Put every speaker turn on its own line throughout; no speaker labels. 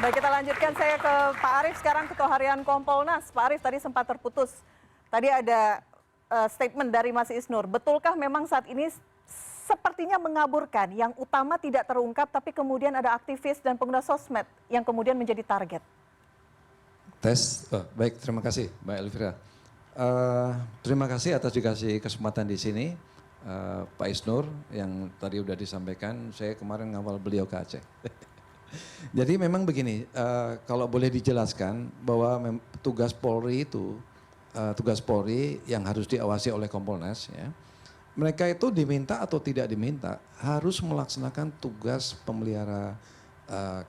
Baik, kita lanjutkan. Saya ke Pak Arief sekarang, Ketua Harian Kompolnas. Pak Arief, tadi sempat terputus. Tadi ada statement dari Mas Isnur. Betulkah memang saat ini sepertinya mengaburkan, yang utama tidak terungkap, tapi kemudian ada aktivis dan pengguna sosmed yang kemudian menjadi target?
Baik, terima kasih Mbak Elvira. Terima kasih atas dikasih kesempatan di sini. Pak Isnur yang tadi udah disampaikan, saya kemarin ngawal beliau ke Aceh. Jadi memang begini, kalau boleh dijelaskan bahwa tugas Polri itu, tugas Polri yang harus diawasi oleh Kompolnas, ya, mereka itu diminta atau tidak diminta harus melaksanakan tugas pemelihara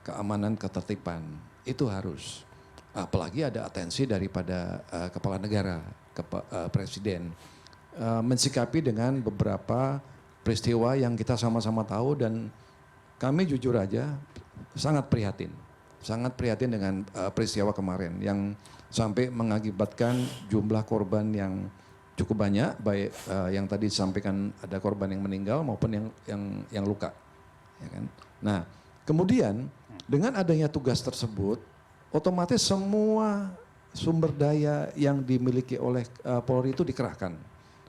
keamanan ketertiban, itu harus. Apalagi ada atensi daripada kepala negara, presiden, mensikapi dengan beberapa peristiwa yang kita sama-sama tahu dan kami jujur aja sangat prihatin dengan peristiwa kemarin yang sampai mengakibatkan jumlah korban yang cukup banyak, baik yang tadi disampaikan ada korban yang meninggal maupun yang luka, ya kan? Nah, kemudian dengan adanya tugas tersebut, otomatis semua sumber daya yang dimiliki oleh Polri itu dikerahkan.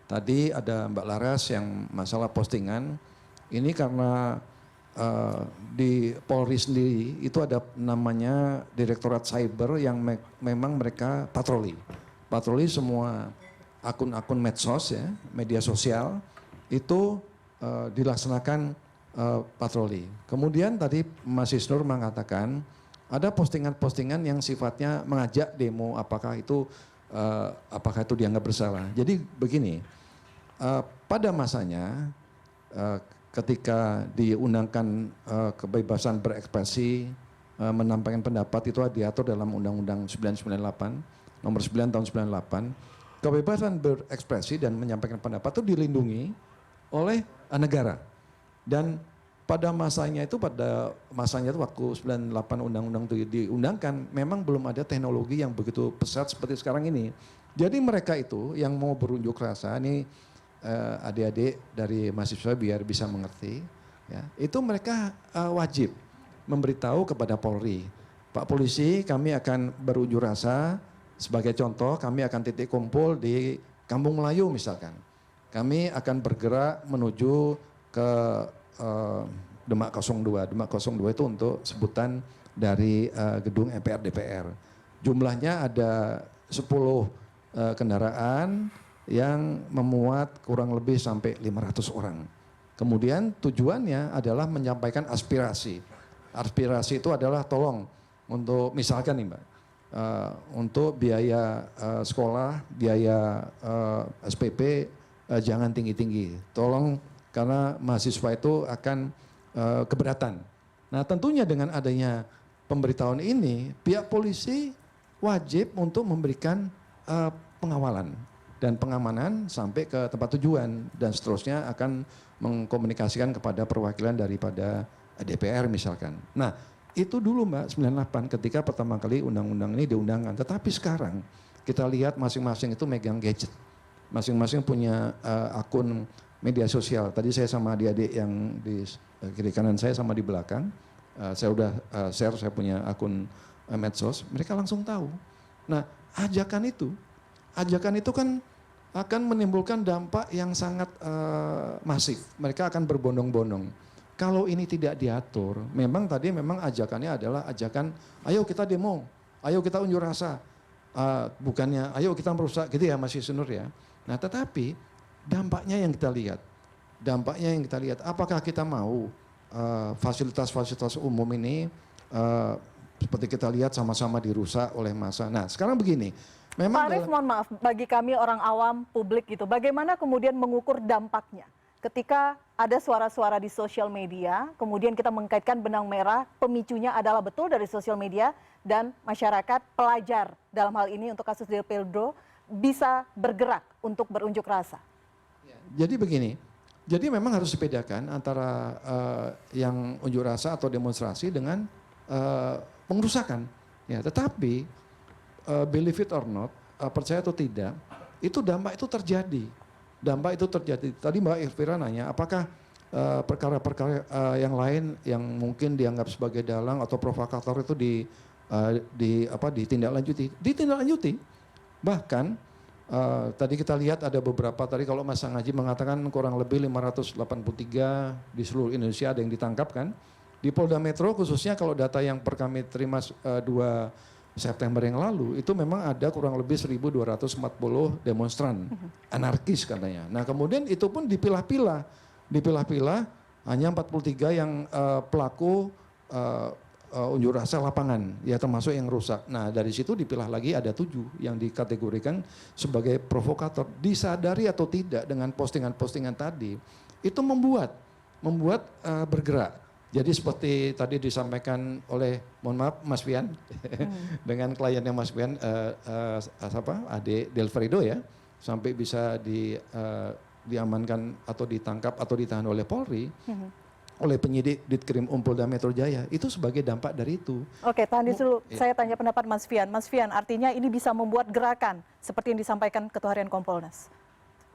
Tadi ada Mbak Laras yang masalah postingan, ini karena di Polri sendiri itu ada namanya Direktorat Cyber yang memang mereka patroli semua akun-akun medsos, ya, media sosial itu dilaksanakan patroli. Kemudian tadi Mas Isnur mengatakan ada postingan-postingan yang sifatnya mengajak demo, apakah itu dianggap bersalah. Jadi begini, pada masanya ketika diundangkan kebebasan berekspresi, menampilkan pendapat itu diatur dalam Undang-Undang 998, nomor 9 tahun 98, kebebasan berekspresi dan menyampaikan pendapat itu dilindungi oleh negara. Dan pada masanya itu waktu 98 undang-undang itu diundangkan, memang belum ada teknologi yang begitu pesat seperti sekarang ini. Jadi mereka itu yang mau berunjuk rasa, ini adik-adik dari mahasiswa biar bisa mengerti, ya, itu mereka wajib memberitahu kepada Polri, Pak Polisi kami akan berunjuk rasa, sebagai contoh kami akan titik kumpul di Kampung Melayu misalkan. Kami akan bergerak menuju ke Demak 02. Demak 02 itu untuk sebutan dari gedung MPR DPR. Jumlahnya ada 10 kendaraan yang memuat kurang lebih sampai 500 orang. Kemudian tujuannya adalah menyampaikan aspirasi. Aspirasi itu adalah tolong untuk misalkan nih Mbak, untuk biaya sekolah, biaya SPP jangan tinggi-tinggi. Tolong karena mahasiswa itu akan keberatan. Nah tentunya dengan adanya pemberitahuan ini, pihak polisi wajib untuk memberikan pengawalan dan pengamanan sampai ke tempat tujuan dan seterusnya akan mengkomunikasikan kepada perwakilan daripada DPR misalkan. Nah itu dulu Mbak 98 ketika pertama kali undang-undang ini diundangkan. Tetapi sekarang kita lihat masing-masing itu megang gadget, masing-masing punya akun media sosial. Tadi saya sama adik-adik yang di kiri kanan saya sama di belakang, saya udah share saya punya akun medsos, mereka langsung tahu. Nah ajakan itu kan akan menimbulkan dampak yang sangat masif. Mereka akan berbondong-bondong. Kalau ini tidak diatur, memang ajakannya adalah ajakan, ayo kita demo, ayo kita unjuk rasa, bukannya ayo kita merusak gitu ya Mas Isnur ya. Nah tetapi dampaknya yang kita lihat, apakah kita mau fasilitas-fasilitas umum ini seperti kita lihat sama-sama dirusak oleh massa. Nah sekarang begini.
Pak Arief, mohon maaf, bagi kami orang awam, publik gitu, bagaimana kemudian mengukur dampaknya? Ketika ada suara-suara di sosial media, kemudian kita mengkaitkan benang merah, pemicunya adalah betul dari sosial media, dan masyarakat, pelajar dalam hal ini untuk kasus Del Pildo, bisa bergerak untuk berunjuk rasa.
Jadi begini, jadi memang harus dibedakan antara yang unjuk rasa atau demonstrasi dengan pengerusakan. Ya, tetapi believe it or not, percaya atau tidak, itu dampak itu terjadi. Tadi Mbak Elvira nanya, apakah perkara-perkara yang lain yang mungkin dianggap sebagai dalang atau provokator itu ditindaklanjuti. Bahkan tadi kita lihat ada beberapa, tadi kalau Mas Sangaji mengatakan kurang lebih 583 di seluruh Indonesia ada yang ditangkap kan. Di Polda Metro khususnya kalau data yang kami terima 2 September yang lalu itu memang ada kurang lebih 1.240 demonstran anarkis katanya. Nah kemudian itu pun dipilah-pilah hanya 43 yang pelaku unjuk rasa lapangan, ya termasuk yang rusak. Nah dari situ dipilah lagi ada 7 yang dikategorikan sebagai provokator. Disadari atau tidak dengan postingan-postingan tadi itu membuat bergerak. Jadi seperti tadi disampaikan oleh, mohon maaf Mas Fian, dengan kliennya Mas Fian, Ade Delfredo ya, sampai bisa diamankan atau ditangkap atau ditahan oleh Polri, oleh penyidik Ditkrim Polda Metro Jaya, itu sebagai dampak dari itu.
Oke, tahan dulu. Saya tanya pendapat Mas Fian. Mas Fian, artinya ini bisa membuat gerakan seperti yang disampaikan Ketua Harian Kompolnas.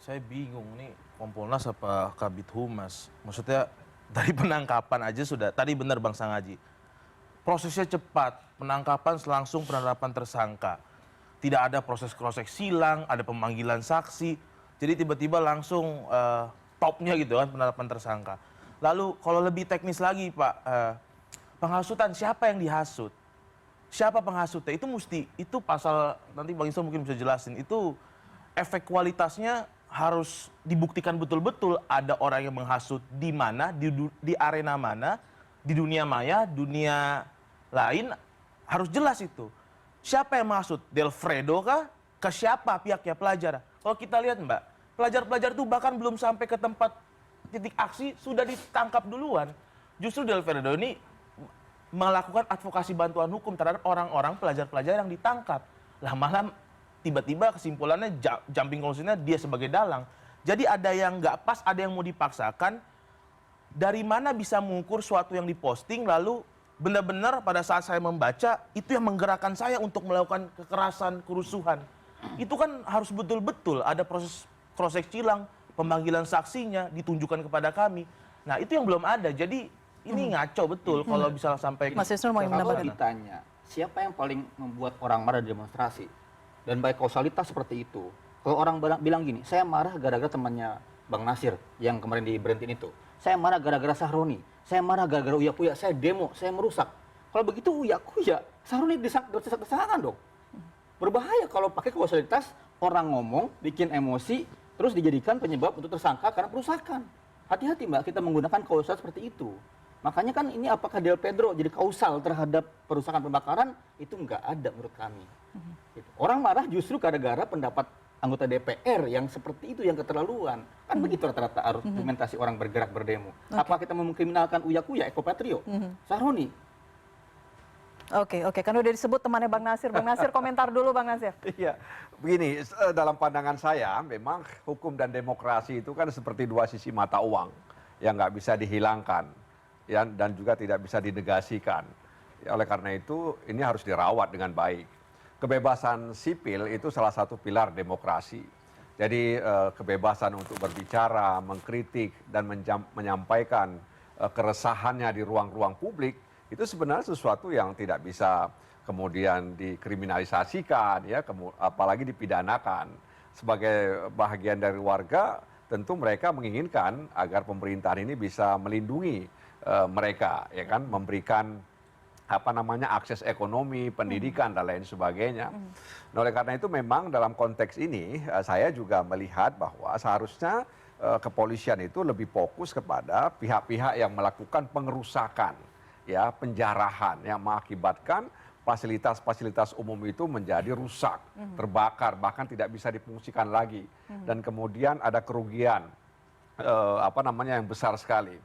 Saya bingung nih, Kompolnas apa Kabid Humas? Maksudnya dari penangkapan aja sudah, tadi benar Bang Sangaji, prosesnya cepat, penangkapan langsung penetapan tersangka. Tidak ada proses silang, ada pemanggilan saksi, jadi tiba-tiba langsung topnya gitu kan penetapan tersangka. Lalu kalau lebih teknis lagi Pak, penghasutan siapa yang dihasut? Siapa penghasutnya? Itu pasal, nanti Bang Isno mungkin bisa jelasin, itu efek kualitasnya harus dibuktikan betul-betul ada orang yang menghasut di mana, di arena mana, di dunia maya, dunia lain, harus jelas itu. Siapa yang menghasut? Delfredo kah? Ke siapa pihaknya? Pelajar. Kalau kita lihat Mbak, pelajar-pelajar itu bahkan belum sampai ke tempat titik aksi sudah ditangkap duluan. Justru Delfredo ini melakukan advokasi bantuan hukum terhadap orang-orang pelajar-pelajar yang ditangkap. Lah malam tiba-tiba kesimpulannya jumping conclusionnya dia sebagai dalang. Jadi ada yang nggak pas, ada yang mau dipaksakan. Dari mana bisa mengukur suatu yang diposting lalu benar-benar pada saat saya membaca itu yang menggerakkan saya untuk melakukan kekerasan, kerusuhan. Itu kan harus betul-betul ada proses silang, pemanggilan saksinya ditunjukkan kepada kami. Nah itu yang belum ada. Jadi ini ngaco betul kalau bisa sampai.
Mas Isnur mau
Kalau
menambahkan?
ditanya siapa yang paling membuat orang marah di demonstrasi dan baik kausalitas seperti itu. Kalau orang bilang gini, saya marah gara-gara temannya Bang Nasir yang kemarin diberhentiin itu. Saya marah gara-gara Sahroni. Saya marah gara-gara Uya Kuya. Saya demo, saya merusak. Kalau begitu Uya Kuya, Sahroni didesak-desakan dong. Berbahaya kalau pakai kausalitas, orang ngomong, bikin emosi, terus dijadikan penyebab untuk tersangka karena perusakan. Hati-hati Mbak, kita menggunakan kausal seperti itu. Makanya kan ini apakah Del Pedro jadi kausal terhadap perusakan pembakaran, itu nggak ada menurut kami. Orang marah justru gara-gara pendapat anggota DPR yang seperti itu, yang keterlaluan. Kan begitu rata-rata argumentasi orang bergerak berdemo. Apa kita mengkriminalkan Uya Kuya, Ekopatrio, Sahroni?
Oke, kan udah disebut temannya Bang Nasir. Bang Nasir komentar dulu Bang Nasir.
Iya, begini, dalam pandangan saya memang hukum dan demokrasi itu kan seperti 2 sisi mata uang yang nggak bisa dihilangkan ya, dan juga tidak bisa dinegasikan. Ya, oleh karena itu ini harus dirawat dengan baik. Kebebasan sipil itu salah satu pilar demokrasi. Jadi kebebasan untuk berbicara, mengkritik, dan menyampaikan keresahannya di ruang-ruang publik itu sebenarnya sesuatu yang tidak bisa kemudian dikriminalisasikan, ya, apalagi dipidanakan. Sebagai bahagian dari warga, tentu mereka menginginkan agar pemerintahan ini bisa melindungi mereka, ya kan, memberikan akses ekonomi, pendidikan dan lain sebagainya. Nah, oleh karena itu memang dalam konteks ini saya juga melihat bahwa seharusnya kepolisian itu lebih fokus kepada pihak-pihak yang melakukan pengerusakan, ya, penjarahan yang mengakibatkan fasilitas-fasilitas umum itu menjadi rusak, terbakar, bahkan tidak bisa difungsikan lagi, dan kemudian ada kerugian yang besar sekali.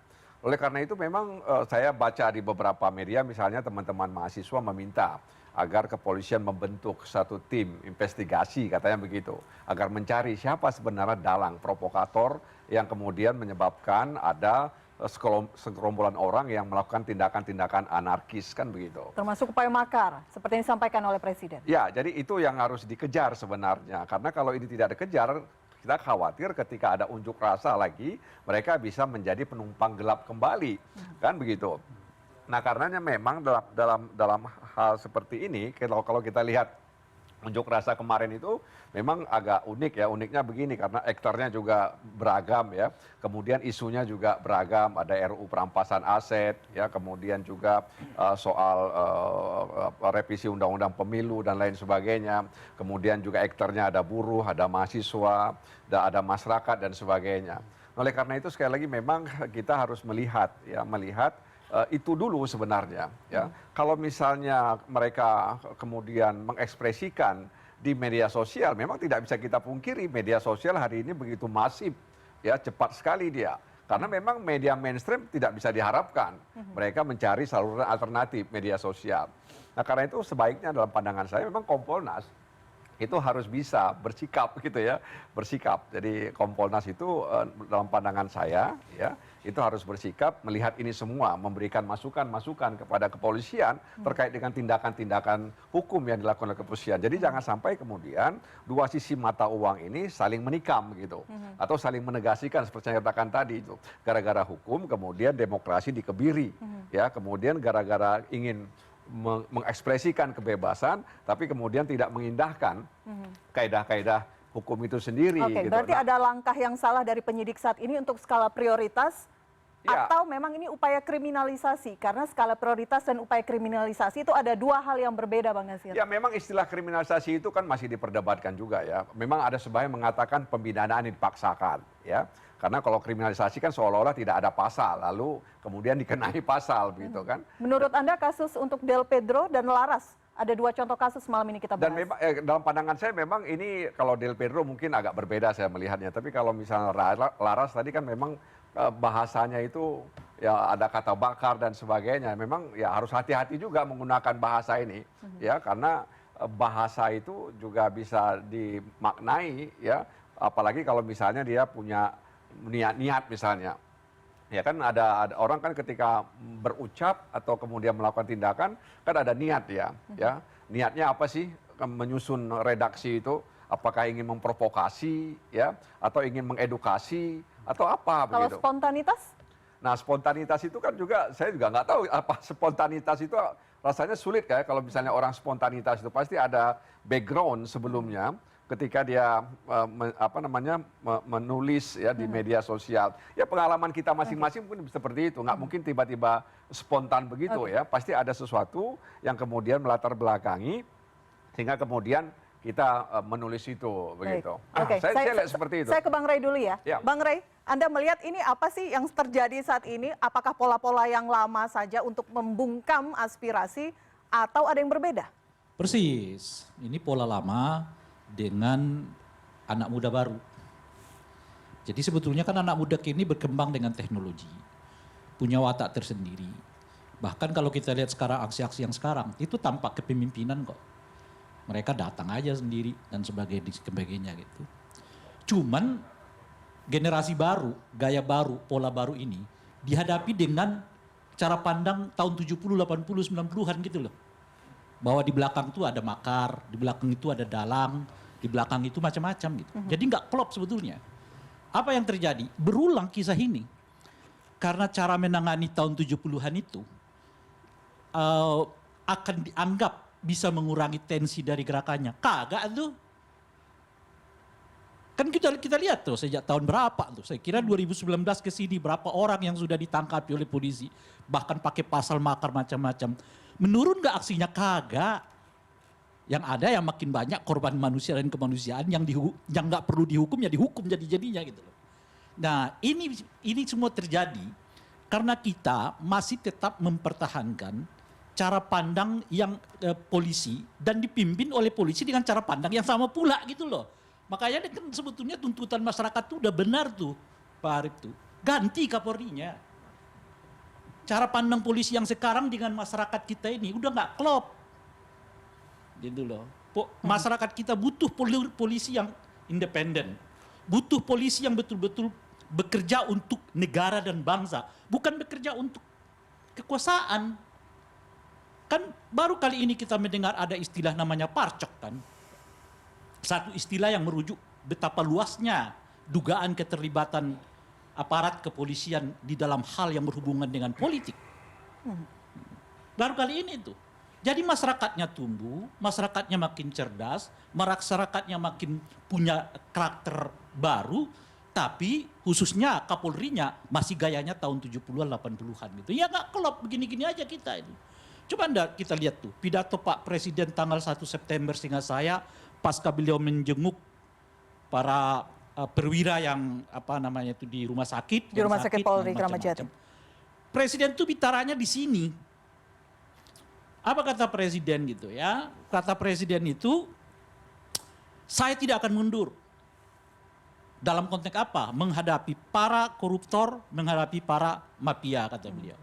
Oleh karena itu memang saya baca di beberapa media, misalnya teman-teman mahasiswa meminta agar kepolisian membentuk satu tim investigasi, katanya begitu, agar mencari siapa sebenarnya dalang provokator yang kemudian menyebabkan ada segerombolan orang yang melakukan tindakan-tindakan anarkis, kan begitu.
Termasuk upaya makar, seperti yang disampaikan oleh Presiden.
Ya, jadi itu yang harus dikejar sebenarnya. Karena kalau ini tidak dikejar, kita khawatir ketika ada unjuk rasa lagi, mereka bisa menjadi penumpang gelap kembali, kan begitu. Nah, karenanya memang dalam hal seperti ini, kalau kita lihat unjuk rasa kemarin itu memang agak unik ya. Uniknya begini, karena aktornya juga beragam ya. Kemudian isunya juga beragam, ada RUU perampasan aset ya, kemudian juga soal revisi undang-undang pemilu dan lain sebagainya. Kemudian juga aktornya ada buruh, ada mahasiswa, ada masyarakat dan sebagainya. Oleh karena itu sekali lagi memang kita harus melihat itu dulu sebenarnya ya. Kalau misalnya mereka kemudian mengekspresikan di media sosial, memang tidak bisa kita pungkiri media sosial hari ini begitu masif ya, cepat sekali dia. Karena memang media mainstream tidak bisa diharapkan. Mereka mencari saluran alternatif media sosial. Nah, karena itu sebaiknya dalam pandangan saya memang Kompolnas itu harus bisa bersikap gitu ya, bersikap. Jadi Kompolnas itu dalam pandangan saya ya, itu harus bersikap melihat ini semua, memberikan masukan-masukan kepada kepolisian terkait dengan tindakan-tindakan hukum yang dilakukan oleh kepolisian. Jadi jangan sampai kemudian dua sisi mata uang ini saling menikam gitu, atau saling menegasikan seperti yang saya katakan tadi itu. Gara-gara hukum kemudian demokrasi dikebiri, ya, kemudian gara-gara ingin mengekspresikan kebebasan, tapi kemudian tidak mengindahkan kaidah-kaidah hukum itu sendiri.
Oke,
gitu.
berarti ada langkah yang salah dari penyidik saat ini untuk skala prioritas,
ya,
atau memang ini upaya kriminalisasi? Karena skala prioritas dan upaya kriminalisasi itu ada dua hal yang berbeda, Bang Nasir.
Ya, memang istilah kriminalisasi itu kan masih diperdebatkan juga ya. Memang ada sebagian mengatakan pembinaan yang dipaksakan, ya. Karena kalau kriminalisasi kan seolah-olah tidak ada pasal, lalu kemudian dikenai pasal, begitu kan.
Menurut Anda kasus untuk Del Pedro dan Laras, ada dua contoh kasus malam ini kita bahas.
Dan memang dalam pandangan saya memang ini kalau Del Pedro mungkin agak berbeda saya melihatnya. Tapi kalau misalnya Laras tadi kan memang bahasanya itu ya ada kata bakar dan sebagainya. Memang ya harus hati-hati juga menggunakan bahasa ini, ya, karena bahasa itu juga bisa dimaknai, ya, apalagi kalau misalnya dia punya niat-niat misalnya. Ya kan ada orang kan ketika berucap atau kemudian melakukan tindakan kan ada niat ya. Ya, niatnya apa sih menyusun redaksi itu? Apakah ingin memprovokasi ya, atau ingin mengedukasi atau apa
Kalau
begitu?
spontanitas?
Nah, spontanitas itu kan juga saya juga nggak tahu apa spontanitas itu, rasanya sulit kayak kalau misalnya orang spontanitas itu pasti ada background sebelumnya. Ketika dia menulis ya di media sosial, ya pengalaman kita masing-masing pun seperti itu, nggak mungkin tiba-tiba spontan begitu ya, pasti ada sesuatu yang kemudian melatar belakangi sehingga kemudian kita menulis itu begitu.
Oke.
Saya lihat seperti itu.
Saya ke Bang Ray dulu ya.
Ya.
Bang Ray, Anda melihat ini apa sih yang terjadi saat ini? Apakah pola-pola yang lama saja untuk membungkam aspirasi atau ada yang berbeda?
Persis, ini pola lama dengan anak muda baru. Jadi sebetulnya kan anak muda kini berkembang dengan teknologi, punya watak tersendiri. Bahkan kalau kita lihat sekarang aksi-aksi yang sekarang, itu tampak kepemimpinan kok. Mereka datang aja sendiri dan sebagainya gitu. Cuman generasi baru, gaya baru, pola baru ini dihadapi dengan cara pandang tahun 70, 80, 90-an gitu loh. Bahwa di belakang itu ada makar, di belakang itu ada dalang, di belakang itu macam-macam gitu. Jadi nggak klop sebetulnya. Apa yang terjadi? Berulang kisah ini. Karena cara menangani tahun 70-an itu akan dianggap bisa mengurangi tensi dari gerakannya. Kagak tuh. Kan kita lihat tuh sejak tahun berapa tuh. Saya kira 2019 ke sini berapa orang yang sudah ditangkap oleh polisi. Bahkan pakai pasal makar macam-macam. Menurun gak aksinya? Kagak. Yang ada yang makin banyak korban manusia dan kemanusiaan yang gak perlu dihukum ya dihukum jadi-jadinya gitu loh. Nah ini semua terjadi karena kita masih tetap mempertahankan cara pandang yang polisi dan dipimpin oleh polisi dengan cara pandang yang sama pula gitu loh. Makanya kan sebetulnya tuntutan masyarakat tuh udah benar tuh Pak Arief tuh. Ganti Kapolrinya. Cara pandang polisi yang sekarang dengan masyarakat kita ini udah gak klop. Gitu loh. Masyarakat kita butuh polisi yang independen. Butuh polisi yang betul-betul bekerja untuk negara dan bangsa. Bukan bekerja untuk kekuasaan. Kan baru kali ini kita mendengar ada istilah namanya parcok kan. Satu istilah yang merujuk betapa luasnya dugaan keterlibatan aparat kepolisian di dalam hal yang berhubungan dengan politik. Baru kali ini tuh. Jadi masyarakatnya tumbuh, masyarakatnya makin cerdas, masyarakatnya makin punya karakter baru, tapi khususnya Kapolrinya masih gayanya tahun 70-an, 80-an gitu. Ya nggak kelop begini-gini aja kita itu. Coba kita lihat tuh, pidato Pak Presiden tanggal 1 September sehingga saya pasca beliau menjenguk para perwira yang di rumah sakit.
Di rumah sakit Polri
macam-macam.
Kramat Jati.
Presiden tuh bicaranya di sini. Apa kata Presiden gitu ya? Kata Presiden itu, saya tidak akan mundur. Dalam konteks apa? Menghadapi para koruptor, menghadapi para mafia, kata beliau.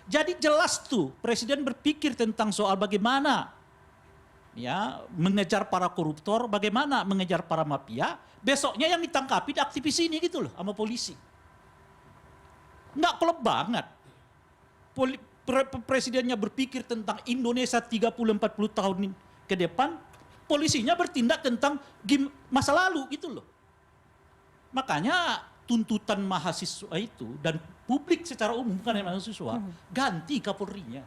Jadi jelas tuh Presiden berpikir tentang soal bagaimana ya mengejar para koruptor, bagaimana mengejar para mafia. Besoknya yang ditangkapi aktivis ini gitu loh sama polisi. Nggak klop banget. Presidennya berpikir tentang Indonesia 30-40 tahun ke depan, polisinya bertindak tentang masa lalu gitu loh. Makanya tuntutan mahasiswa itu dan publik secara umum, bukan mahasiswa, ganti Kapolrinya.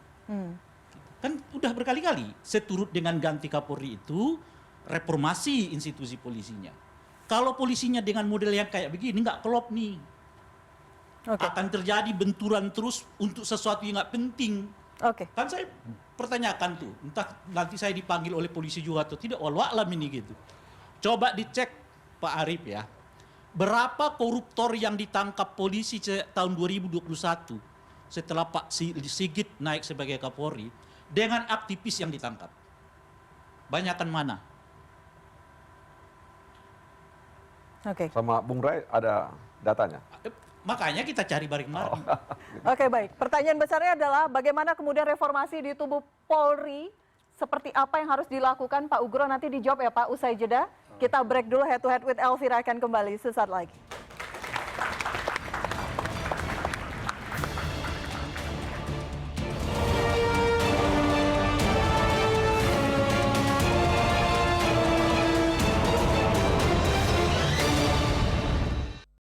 Kan udah berkali-kali seturut dengan ganti Kapolri itu reformasi institusi polisinya. Kalau polisinya dengan model yang kayak begini nggak klop nih. Akan terjadi benturan terus untuk sesuatu yang nggak penting. Kan saya pertanyakan tuh, entah nanti saya dipanggil oleh polisi juga atau tidak, walau alam ini gitu. Coba dicek Pak Arief ya, berapa koruptor yang ditangkap polisi tahun 2021 setelah Pak Sigit naik sebagai Kapolri dengan aktivis yang ditangkap? Banyakan mana?
Sama Bung Rai ada datanya.
Makanya kita cari bareng-bareng.
Oke, baik. Pertanyaan besarnya adalah bagaimana kemudian reformasi di tubuh Polri, seperti apa yang harus dilakukan Pak Ugro, nanti dijawab ya Pak usai jeda. Kita break dulu, Head to Head with Elvira akan kembali sesaat lagi.